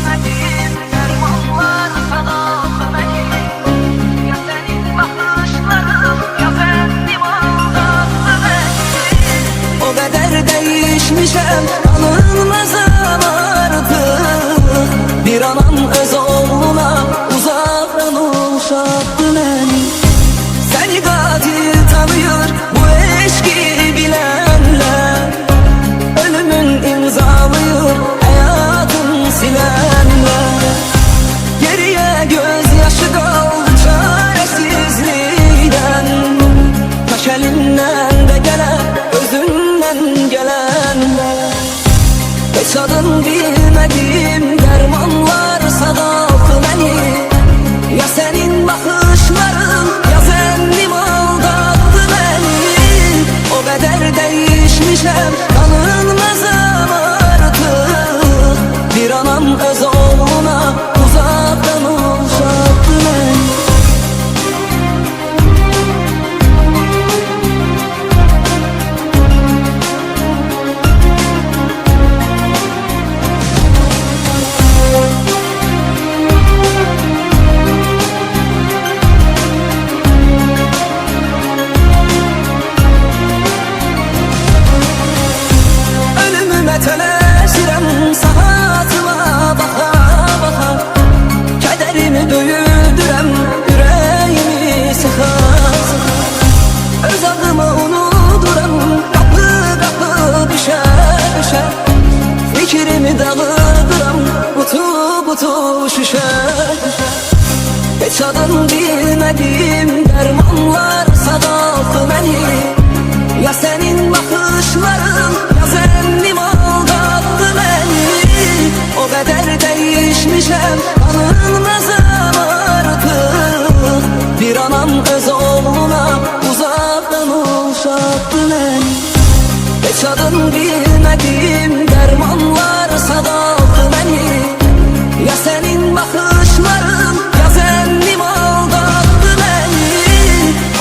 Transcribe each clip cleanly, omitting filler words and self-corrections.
bilmediğim dermanlar sadalı beni. Ya senin bakışların ya benim aldattı beni. O kadar değişmişem tanınmazam artık. Bir anam öz oğluna uzaktan uşaktı beni. Seni katil tanıyor bu eşki bilenler, ölümün imzalıyor hayatın silenler. Geriye gözyaşı kaldı çaresizliğden, taş elinden de gelen özünden gelenler. Hiç adın bilmediğim dermanlar sadattı beni. Ya senin bakışların ya benim aldattı beni. O kadar değişmişem tanınmazam artık. Bir anam öz oğluna uzaktan uşaktı beni. Tələsirəm saatıma baxa baxa, kədərimi döyüldürəm ürəyimi sıxa sıxa. Öz adımı unuduram qapı qapı düşə düşə, fikrimi dağıdıram qutu qutu şüşə şüşə. Heç adın bilmədiyim dərmanlar sadattı beni. Ya senin bakışların ya benim aldattı beni. O kadar değişmişem tanınmazam artık. Bir anam öz oğluna uzaktan uşaktı beni. Hiç adın bilmediğim dermanlar sadattı beni. Ya senin bakışların ya benim aldattı beni.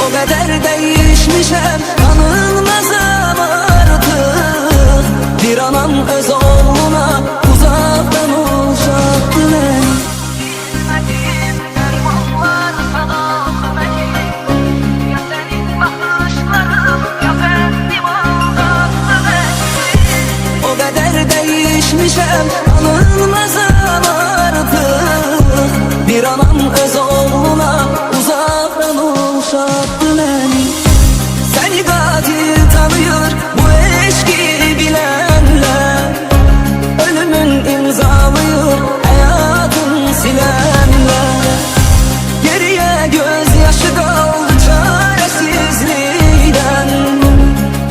O kadar değişmişem tanınmazam artık. Bir anam öz oğluna uzaktan uşaktı beni. Bilmediğim dermanlar sadattı beni. Ya senin bakışların ya benim aldattı beni. O kadar değişmişem tanınmazam artık. Bir anam öz oğluna uzaktan uşaktı beni. Seni katil tanıyor bu eşki bilenler, ölümün imzalıyor hayatın silenler. Geriye gözyaşı kaldı çaresizliğden,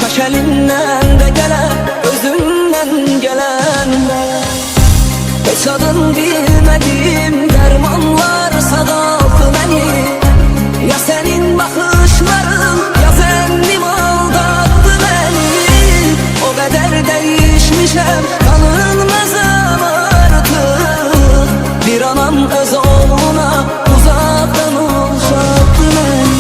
taş elinden de gelen özünden gelenler. Hiç adın bilmediğim dermanlar sadattı beni. Ya senin bakışların ya benim aldattı beni. O kadar değişmişem tanınmazam artık. Bir anam öz oğluna uzaktan uşaktı beni.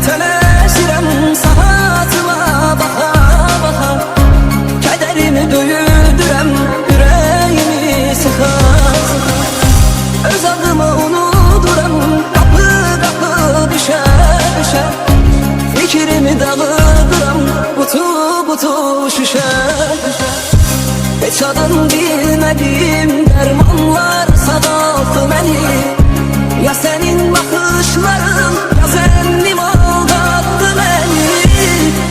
Tələsirəm saatıma baxa baxa, kədərimi döyüldürəm ürəyimi sıxa sıxa. Öz adımı unuduram qapı qapı düşə düşə, fikrimi dağıdıram qutu qutu şüşə şüşə. Heç adın bilmediğim dermanlar sadattı beni. Ya senin bakışların ya benim aldattı beni.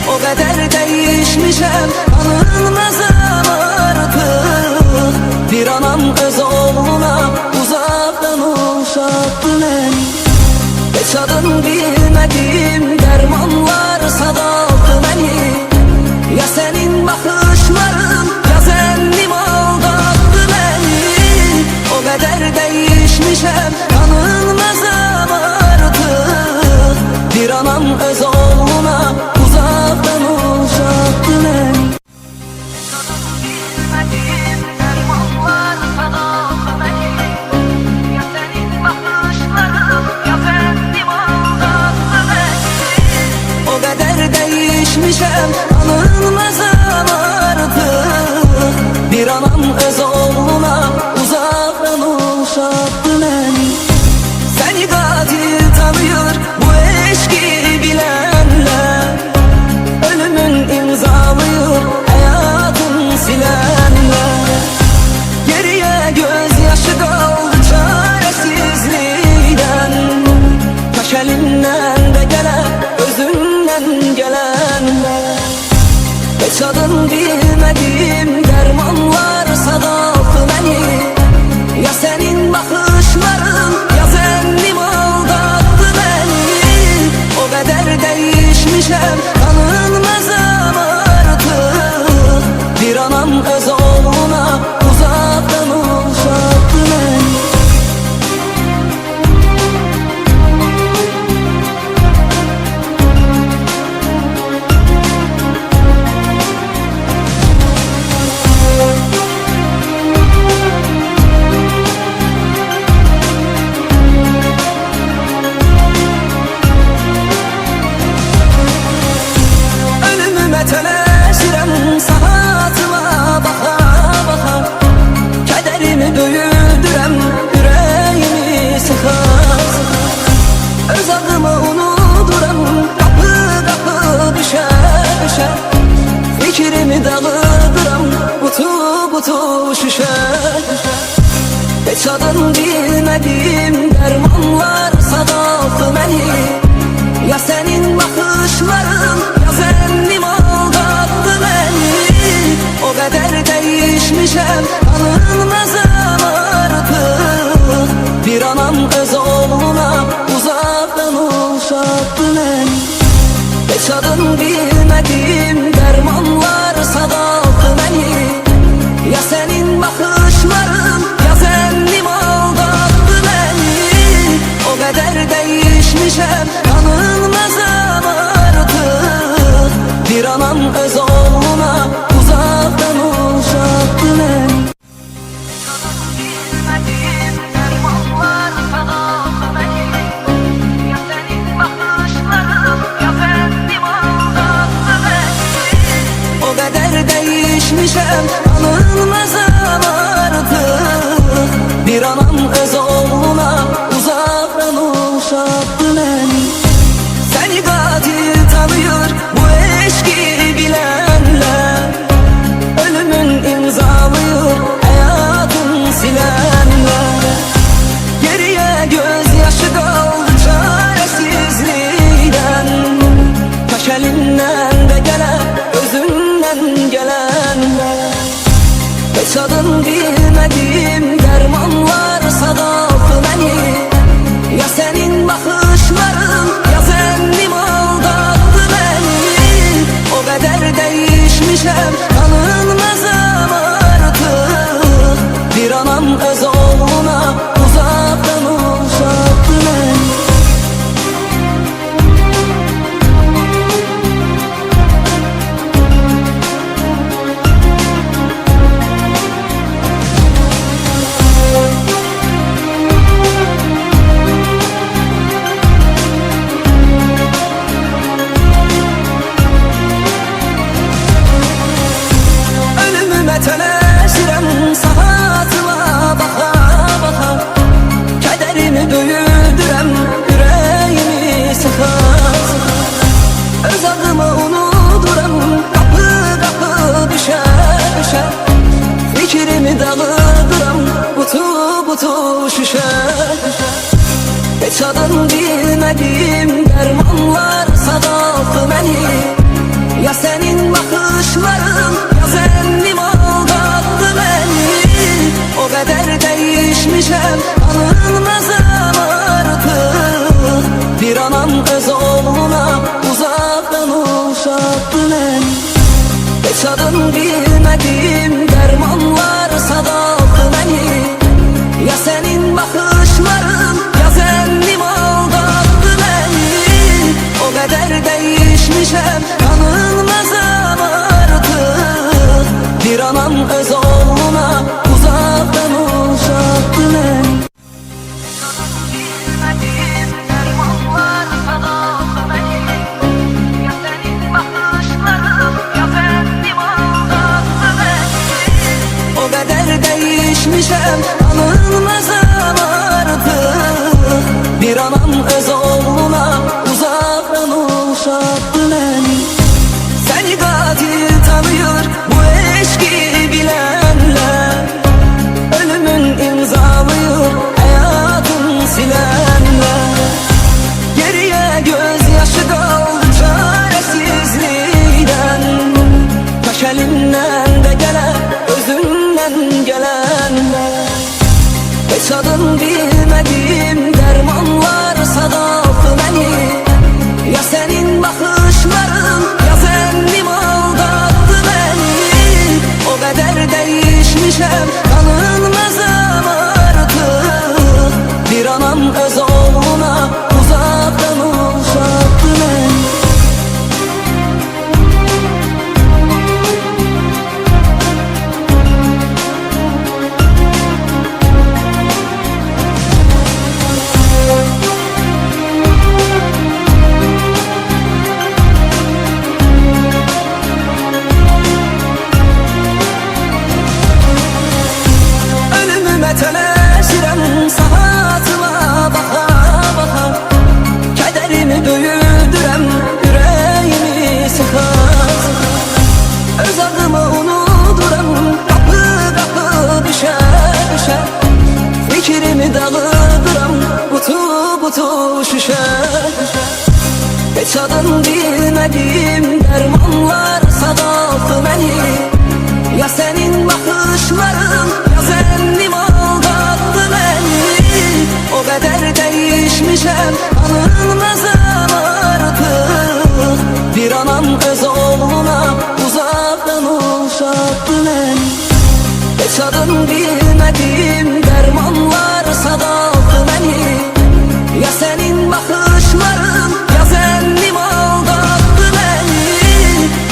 O kadar değişmişem tanınmazam artık. Bir anam öz oğluna uzaktan uşaktı beni. Hiç adın bilmediğim dermanlar sadattı beni. Ya senin bakışların ya benim aldattı beni. O kadar değişmişem tanınmazam artık. Bir anam öz oğluna uzak değişmişem, anılmazam artık. Bir anam öz oğluna uzaktan uşaktı məni. Seni katil tanıyor bu eşki bilenler, ölümün imzalıyor hayatın silenler. Geriye gözyaşı kaldı çaresizlikten, taş elinden de gelen, özünden gelenler. Hiç adın bilmediğim dermanlar sadaktı beni. Ya senin bakışların ya zennim aldattı beni. O kadar değişmişem, tanınmazam artık. Bir anam öz oğluna uzaktan uşaktı beni. Tələşirəm saatıma baxa baxa, kədərimi böyüdürəm, ürəyimi sıxa sıxa. Öz adımı unuduram, qapı qapı düşə düşə. Fikrimi dağıdıram, qutu qutu şüşə şüşə. Heç adın bilmədiyim dərmanlar sadaktı məni. Ya senin bakışların ya zennim aldattı beni. O kadar değişmişem, tanınmazam artık. Bir anam öz oğluna uzaktan uşaktı beni. Hiç adın bilmediğim dermanlar sadaktı beni. Ya senin bakışların ya zennim aldattı beni. O kadar değişmişem, tanınmazam artık. Bir anam öz oğluna uzaktan uşaktı beni. Bilmediğim dermanlar sadaktı beni. Ya senin bakışların ya zennim aldattı beni. O kadar değişmişem, tanınmazam artık. Bir anam öz oğluna uzaktan uşaktı beni. Seni katil tanıyor bu eşki bilenler, ölümün imzalıyor hayatın silenler. Geriye gözyaşı kaldı çaresizlikten, taş elinden de gelen, özünden gelenler. Hiç adın bilmediğim dermanlar sadaktı beni. Ya senin bakışların ya zennim aldattı beni. O kadar değişmişem, tanınmazam artık. Bir anam öz oğluna uzaktan uşaktı beni. Tələşirəm saatıma baxa baxa, kədərimi böyüdürəm, ürəyimi sıxa sıxa. Öz adımı unuduram, qapı qapı düşə düşə. Fikrimi dağıdıram, qutu qutu şüşə şüşə. Heç adın bilmədiyim dərmanlar sadaktı məni. Ya senin bakışların ya zennim aldattı beni. O kadar değişmişem, tanınmazam artık. Bir anam öz oğluna uzaktan uşaktı beni. Hiç adın bilmediğim dermanlar sadaktı beni. Ya senin bakışların ya zennim aldattı beni. O kadar değişmişem, tanınmazam artık. Bir anam öz oğluna uzaktan uşaktı beni. Bilmediğim dermanlar sadaktı beni. Ya senin bakışların senin bakışların, ya zənnim aldattı beni. O kadar değişmişem, tanınmazam artık. Bir anam öz oğluna uzaktan uşaktı beni. Tələşirəm saatıma baxa baxa, kədərimi böyüdürəm, ürəyimi sıxa sıxa. Öz adımı unuduram, qapı qapı düşə düşə. Fikrimi dağıdıram, qutu qutu şüşə şüşə. Heç adın bilmədim, dərmanlar sağaltdı məni. Ya sənin baxışların, ya zənnim aldattı beni. O kadar değişmişem, tanınmazam artık. Bir anam öz oğluna uzaktan uşaktı beni. Heç adın bilmədim, dərmanlar sağaltdı beni. Ya sənin baxışların, ya zənnim aldattı beni.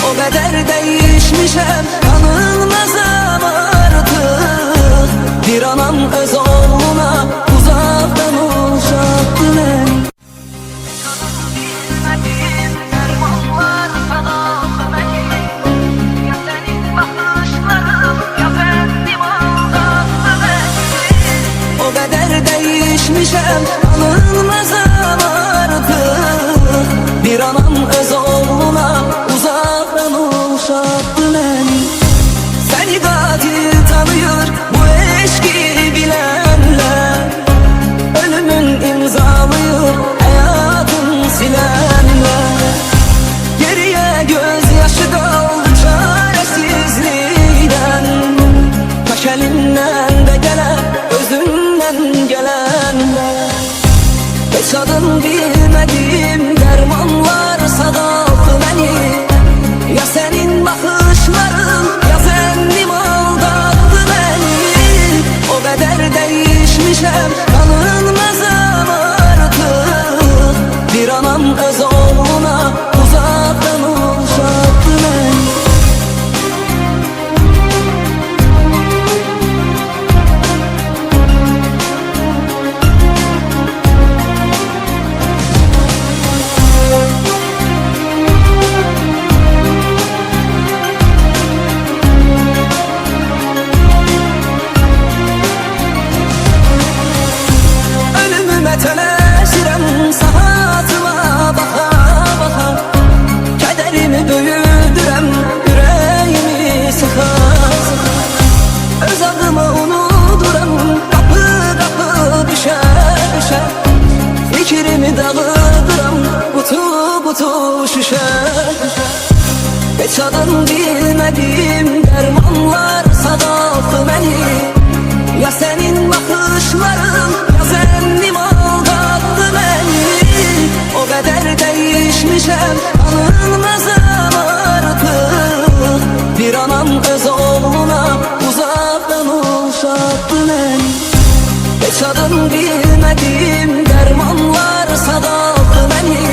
O kadar değişmişem, tanınmazam artık. Bir anam öz oğluna uzaktan uşaktı beni. Bilmediğim dermanlar sağaltı beni. Ya senin bakışların, ya zənnim aldattı beni. O kadar değişmişem, tanınmazam artık. Bir anam öz oğluna uzaktan uşaktı beni. Seni katil tanıyor bu eşki bilenler, ölümün imzalıyor hayatın silenler. Geriye gözyaşı kaldı çaresizliğden, taş elinden de gelen, özünden gelenler. Heç adın bilmediğim, dermanlar sağaltdı beni. Ya senin bakışların, ya zənnim aldattı beni. O kadar değişmişem, tanınmazam artık. Bir anam öz oğluna uzaktan uşaktı beni. Tələşirəm saatıma baxa baxa, kədərimi böyüdürəm, ürəyimi sıxa sıxa. Öz adımı unuduram, qapı qapı düşə düşə. Fikrimi dağıdıram, qutu qutu şüşə şüşə. Heç adın bilmədim, dərmanlar sağaltdı məni. Ya sənin baxışların, ya zənnim aldattı beni. O kadar değişmişem, tanınmazam artık. Bir anam öz oğluna uzaktan uşaktı beni. Heç adın bilmədim, dərmanlar sağaltdı beni.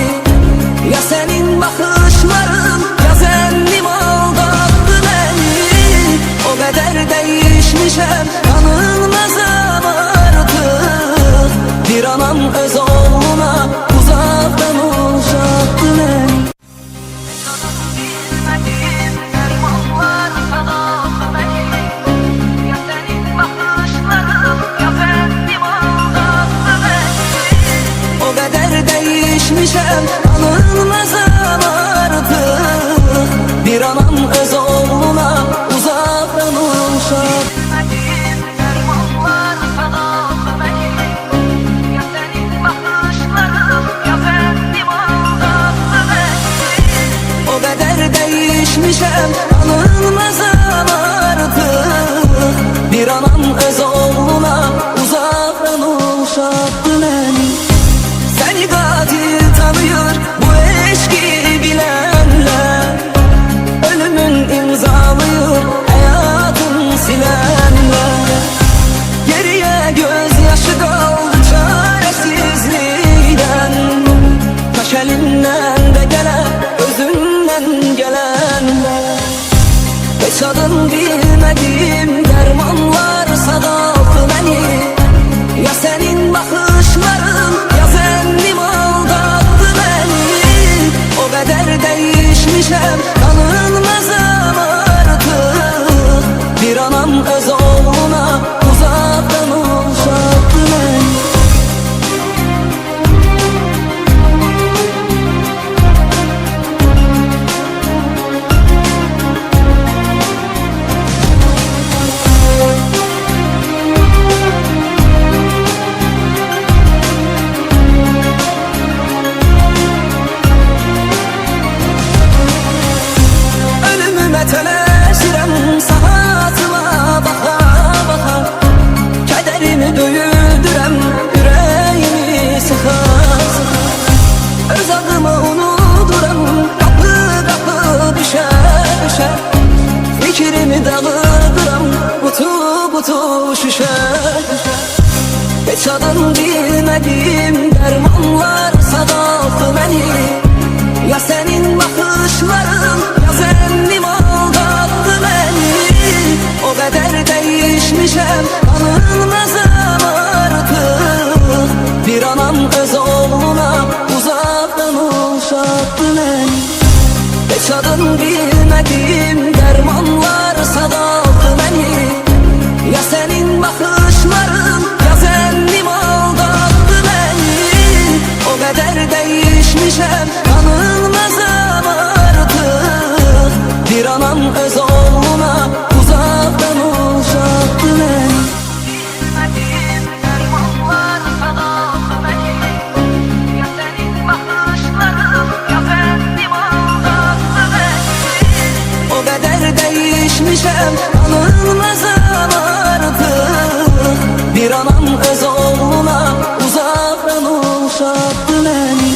Ya sənin baxışların, ya zənnim aldattı beni. O kadar değişmişem, tanınmazam artık. Bir anam öz oğluna uzaktan uşaktı beni. Bilmediğim dermanlar sağaltı beni. Ya senin bakışların, ya zənnim aldattı beni. O kadar değişmişem, tanınmazam artık. Bir anam öz oğluna uzaktan uşaktı. Bilmediğim dermanlar sağaltı beni. Ya senin bakışların, ya zənnim aldattı beni. O kadar değişmişem, tanınmazam artık. Bir anam öz oğluna uzaktan uşaktı beni. Seni katil tanıyor bu eşki Kaşəlindən də gələn, özündən gələn heç adın bilmədim dərmanlar sağaltdı məni. Ya sənin baxışların, ya zənnim aldatdı məni. O qədər dəyişmişəm, tanınmazam artıq. Bir anam öz oğluna uzaqdan uşaqdı məni. Tələşirəm saatıma baxa baxa. Kədərimi döyüldürəm, ürəyimi sıxa sıxa. Öz adımı unuduram, qapı qapı düşə düşə. Fikrimi dağıdıram, butu butu şüşə şüşə. Heç adın bilmədim dərmanlar sağaltdı məni. Ya sənin baxışların, ya zənnim aldatdı məni. O qədər dəyişmişəm, tanınmazam artıq. Bir anam öz oğluna uzaqdan uşaqdı məni. Heç adın bilmədim dərmanlar sağaltdı məni. Ya sənin baxışların, ya zənnim aldatdı məni. O qədər dəyişmişəm, tanınmazam artıq. Bir anam öz oğluna uzaqdan uşaqdı məni. Bilmədim dərmanlar sağaltdı məni. Ya sənin baxışların, ya zənnim aldatdı məni. O qədər dəyişmişəm, tanınmazam artıq. Bir anam öz oğluna uzaqdan uşaqdı məni.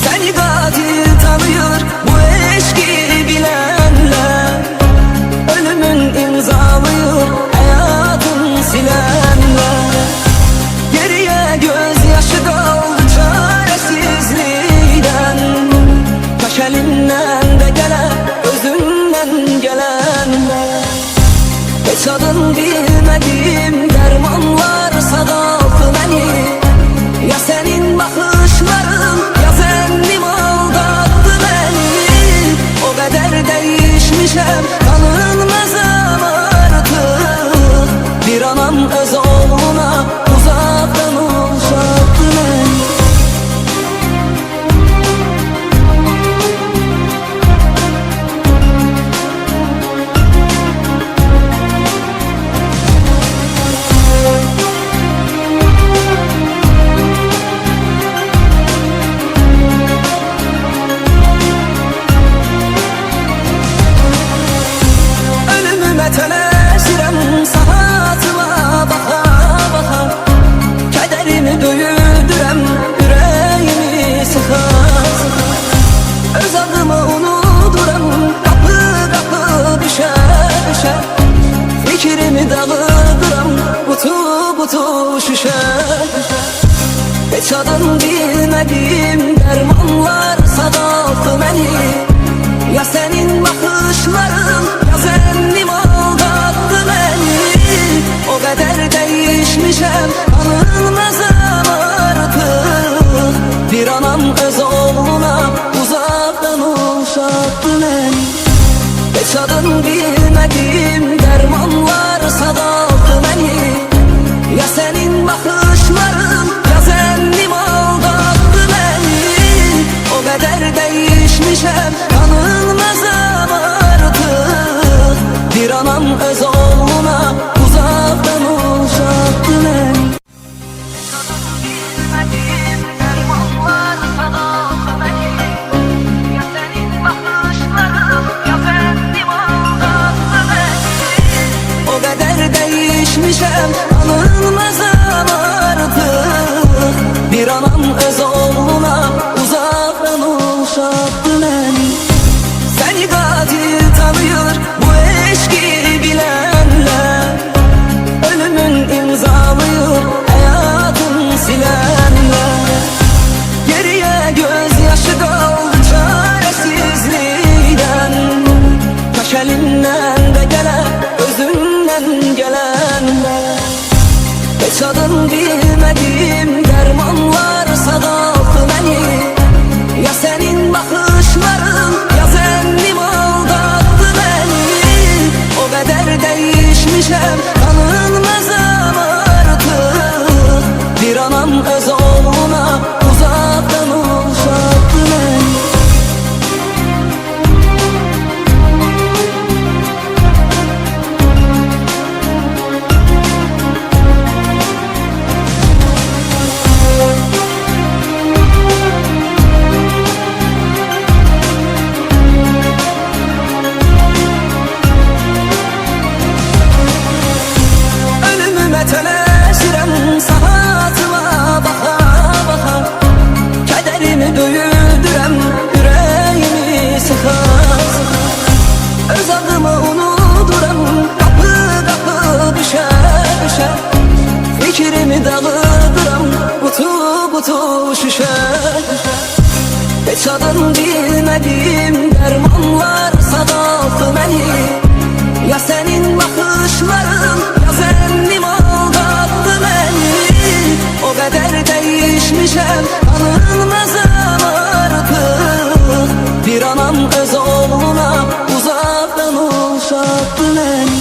Səni qatil tanıyır bu eşqi bilənlər. Ölümün imzalıyır həyatın silənlər. Geriyə göz yaşı qaldı çarəsizlikdən. Kaşəlindən də gələn, özündən gələnlər. Heç adın bilmədim dərmanlar sağaltdı məni. Ya sənin baxışların, ya zənnim aldatdı məni. O qədər dəyişmişəm, tanınmazam artıq. Bir anam öz oğluna uzaqdan uşaqdı məni. Tələşirəm saatıma baxa baxa. Kədərimi döyüldürəm, ürəyimi sıxa sıxa. Öz adımı unuduram, qapı qapı düşə düşə. Fikrimi dağıdıram, butu butu şüşə şüşə. Heç adın bilmədim dərmanlar sağaltdı məni. Ya sənin baxışların, ya zənnim aldatdı məni. O qədər dəyişmişəm, tanınmazam artıq. Bir anam öz oğluna uzaqdan uşaqdı məni. Heç adın bilmədim dərmanlar sağaltdı məni. Ya sənin baxışların, ya zənnim aldatdı məni. O qədər dəyişmişəm, tanınmazam artıq. Bir anam öz oğluna uzaqdan uşaqdı məni. Bilmədim dərmanlar sağaltdı məni. Ya sənin baxışların, ya zənnim aldatdı məni. O qədər dəyişmişəm, tanınmazam artıq. Bir anam öz oğluna uzaqdan uşaqdı məni. bilmedim dermanlar sadaktı beni. Ya senin bakışların ya zennim aldattı beni. O kadar değişmişem tanınmazam artık. Bir anam öz oğluna uzaktan uşaktı beni.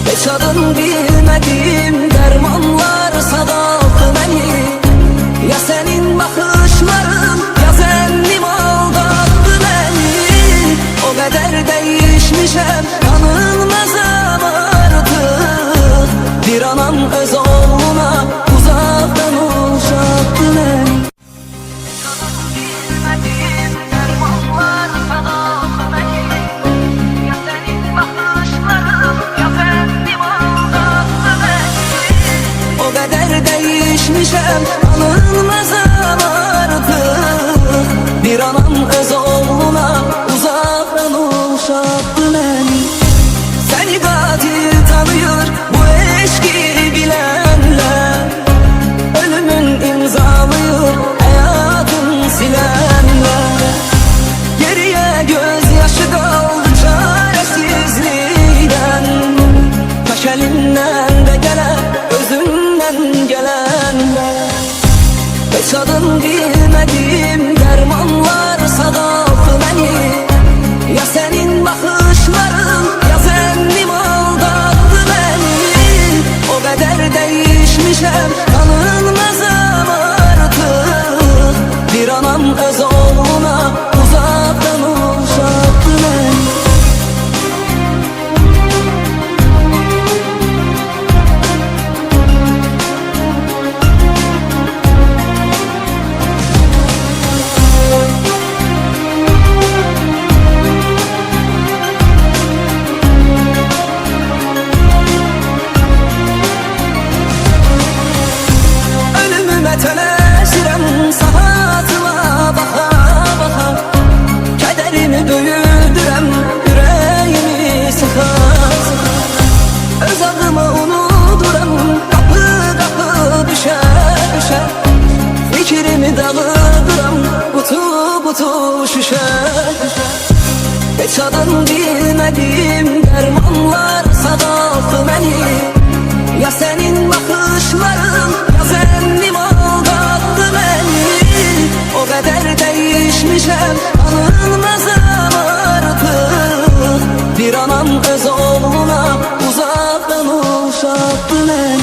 Hiç adın bilmedim dermanlar sadaktı beni. Ya senin bakışların ya zennim aldattı beni. O kadar değişmişem tanınmazam artık. Bir anam öz oğluna uzaktan uşaktı beni. Bilmedim dermanlar sadaktı beni. Ya senin bakışların ya zennim aldattı beni. O kadar değişmişem tanınmazam artık. Bir anam öz oğluna uzaktan uşaktı beni. Seni katil tanıyor bu eşki bilenler. Ölümün imzalıyor hayatın silenler. Geriye gözyaşı kaldı çaresizliğden. Taş elimden de gelen özümden gelenler. Hiç adın bilmedim dermanlar sadaktı beni. Ya senin bakışların ya zennim aldattı beni. O kadar değişmişem tanınmazam artık. Bir anam öz oğluna uzaktan uşaktı beni. Ölümüme tölesirim sahatıma baka baka. Kederimi büyüdürem yüreğimi sıka sıka. Öz adımı unuduram kapı kapı düşe düşe. Fikrimi dağıdıram butu butu şişe şişe. Hiç adın bilmedim dermanlar sadaktı beni. Ya senin bakışların ya zennim aldattı beni. O kadar değişmişem tanınmazam artık. Bir anam öz oğluna uzaktan uşaktı beni.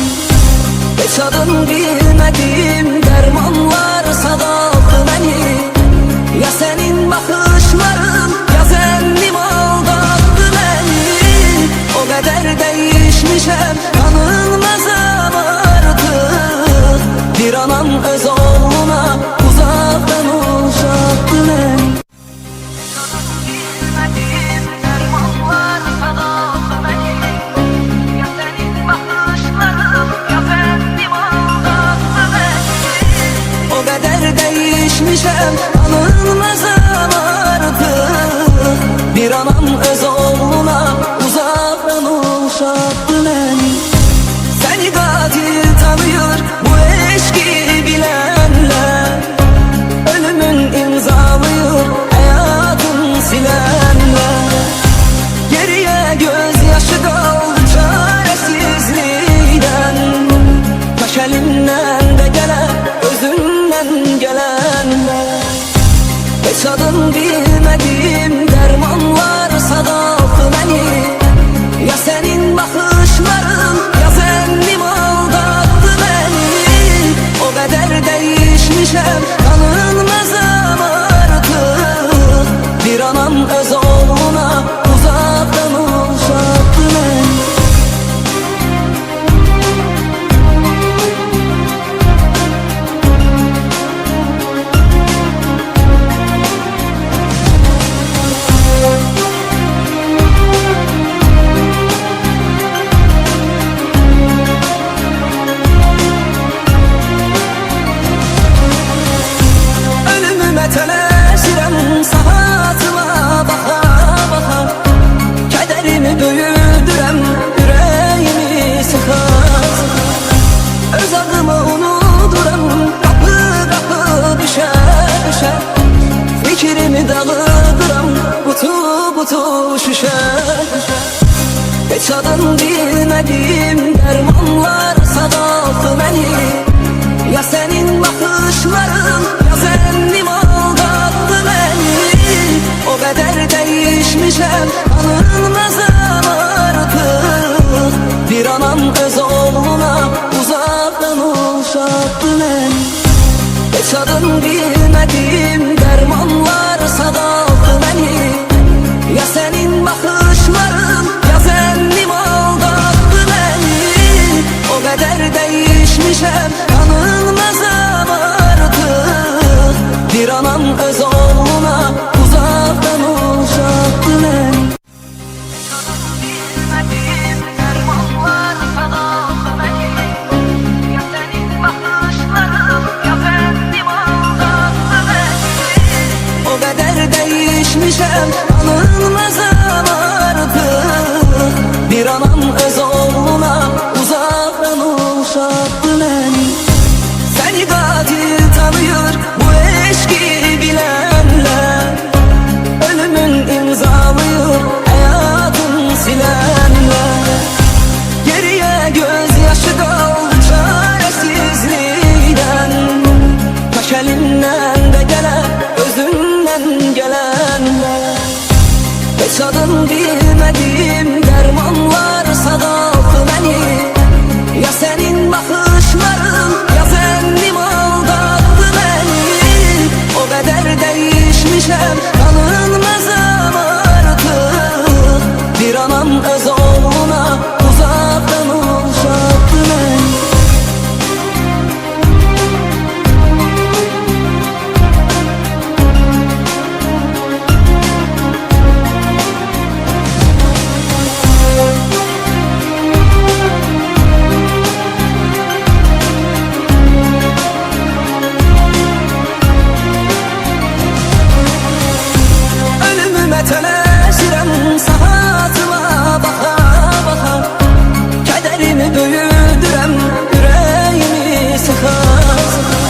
Hiç adın bilmedim dermanlar sadaktı beni. Ya senin bakışların ya zennim aldattı beni. O kadar değişmişem tanınmazam artık. Bir anam öz oğluna uzaktan uşaktı beni. Bilmedim dermanlar sadaktı beni. Ya senin bakışların ya zennim aldattı beni. O kadar değişmişem tanınmazam artık. Bir anam öz oğluna uzaktan uşaktı beni. Seni katil tanıyor bu eşki bilenler. Ölümün imzalıyor hayatın silenler. Geriye gözyaşı kaldı çaresizliğden. Taş elimden de gelen özümden gelenler. Hiç adın bilmedim dermanlar sadaktı beni. Ya senin bakışların ya zennim aldattı beni. O kadar değişmişem tanınmazam artık. Bir anam öz oğluna uzaktan uşaktı beni. Fikrimi dağıdıram butu butu şüşe. Heç adın bilmedim dermanlar sadattı beni. Ya senin bakışların ya zənnim aldattı beni. O kadar değişmişem anılmazam artık. Bir anam öz oğluna uzaktan uşattı beni. Heç adın bilmedim dermanlar sadattı beni. Ya senin bakışların ya zənnim aldattı beni. O kadar değişmişem anılmazam artık. Bir anam öz oğluna uzaktan uşattı beni. Bilmedim dermanlar sadattı beni. Ya senin bakışların ya zənnim aldattı beni. O kadar değişmişem anılmazam artık. Bir anam öz oğluna uzaktan uşattı beni. Seni katil tanıyor bu eşki bilenler. Ölümün imzalıyor hayatın silenler. Geriye gözyaşı kaldı çaresizliğinden. Kaş elinden de gelen özünden gelenler. Heç adın bilmedim dermanlar sadattı beni. Ya senin bakışların ya zənnim aldattı beni. O kadar değişmişem tanınmazam artık. Bir anam öz oğluna uzaktan uşattı beni. Ölümüme tələsirəm saatıma baxa baxa. Kədərimi böyüdürəm ürəyimi sıxa sıxa.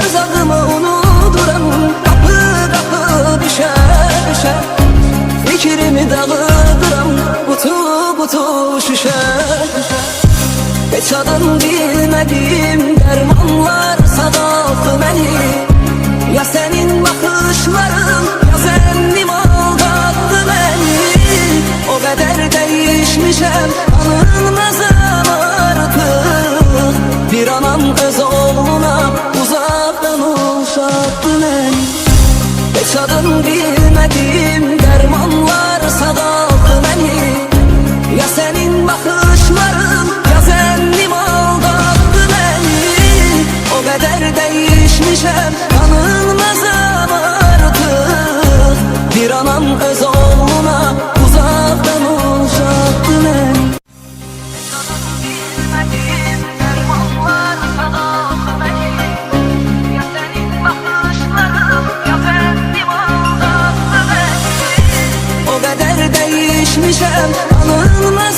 Öz adımı unuduram qapı qapı düşə düşə. Fikrimi dağıdıram butu butu şüşə şüşə. Heç adın bilmedim dermanlar sadattı beni. Ya senin bakışların ya zənnim aldattı beni. O kadar değişmişem anılmazam artık. Bir anam öz oğluna uzaktan uşattı beni. Heç adın bilmedim dermanlar sadattı beni. Ya senin bakışların ya zənnim aldattı beni. O kadar değişmişem anılmazam artık. Bir anam öz oğluna uzaktan uşattı beni. Bilmedim dermanlar sadattı beni. Ya senin bakışların ya zənnim aldattı beni. O kadar değişmişem anılmaz